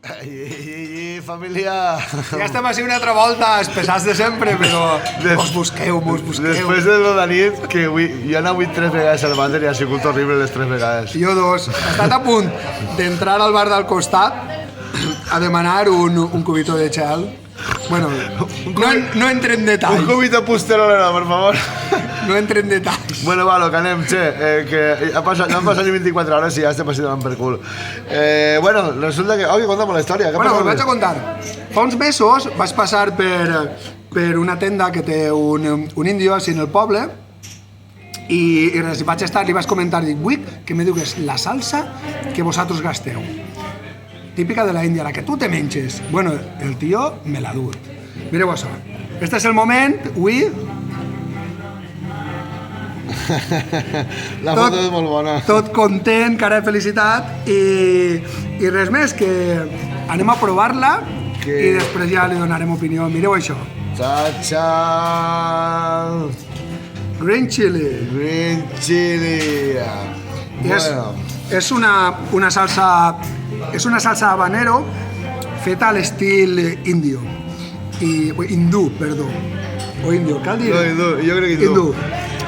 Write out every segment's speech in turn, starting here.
I família... Ja estem així una altra volta, els pesats de sempre, però mos busqueu. Després de la nit, que jo he anat 3 vegades al vàter i ha sigut horrible les 3 vegades. Jo 2. He estat a punt d'entrar al bar del costat a demanar un cubito de gel. Bueno, no entre en detalls. Un cubito pusterolero, per favor. No entre en detalls. Bueno, va, lo que anem, que no han passat ni 24 hores i ja estem passant per cul. Bueno, resulta que... que conta'm la història. Bueno, us vaig a contar. Fa uns mesos vaig passar per una tenda que té un índio així en el poble i res, vaig estar, li vaig comentar, dic, vull que me digues la salsa que vosaltres gasteu. Típica de la Índia, la que tu te menges. Bueno, el tio me l'ha dut. Mireu això. Este és el moment, avui... La foto és molt bona. Tot content, cara de felicitat i res més, que anem a provar-la i després ja li donarem opinió. Mireu això. Cha-cha! Green chili. Green chili. Bueno. És una salsa habanero feta a l'estil indio. Hindú, perdó. O indio, cal dir? No, hindú, jo crec que hindú.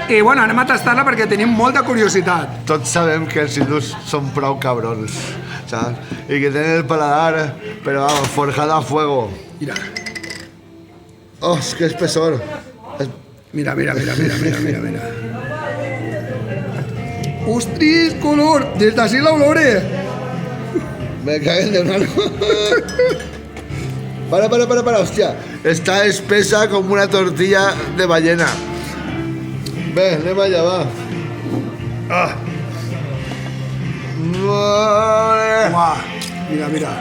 I bueno, anem a tastar-la perquè tenim molta curiositat. Tots sabem que els hindús són prou cabrons, saps? I que tenen el paladar, però vamos, forjado a fuego. Mira. Oh, és que espessor. Mira. Ostris, color! Des d'ací l'olore! Me caguen de mano. Para, hòstia. Està espesa com una tortilla de ballena. Bé, anem allà, va. Ah. Uah, mira.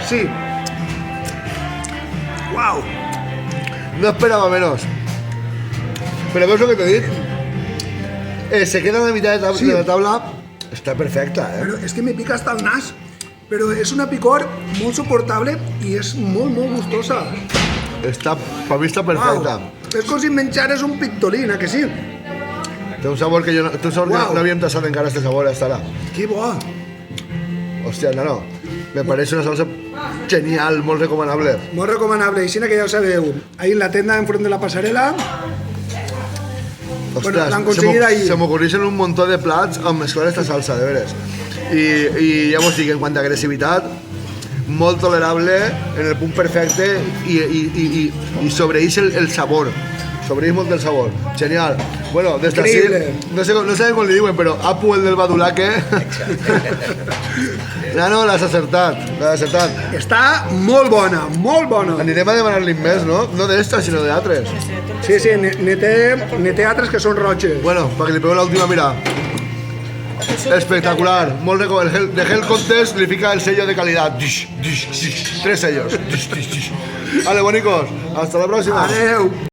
Sí. Uau. No esperaba menos. Pero veus lo que te he dit? Se queda en la mitad de la tabla. Està perfecta, Però és que me pica hasta el nas. Però és una picor molt suportable i és molt gustosa. Per mi està perfecta. És com si menjares un pictolín, que sí? Té un sabor que no havíem tastat encara este sabor hasta ara. Que bo. Hòstia, nano, me parece una salsa genial, molt recomanable. Molt recomanable, i que ja ho sabeu, ahí en la tenda enfront de la passarel·la. Bueno, l'han aconseguit ahí. Se m'ocorreixen un muntó de plats amb mesclar esta salsa, de veres. I ja vos dic, en quant a agressivitat, molt tolerable, en el punt perfecte i sobreïix el sabor. Sobreïix molt el sabor. Genial. Bueno, des d'ací, no sé com li diuen, però Apu, el del Badulaque. Nano, l'has acertat. Està molt bona. Anirem a demanar-li més, no? No d'esta, sinó d'altres. Sí, ne té altres que són roges. Bueno, perquè li pego l'última mirada. Espectacular. Molt recomendable. De Hell Contest li fica el sello de calidad. 3 sellos. Vale, bonicos. Hasta la próxima. Adeu.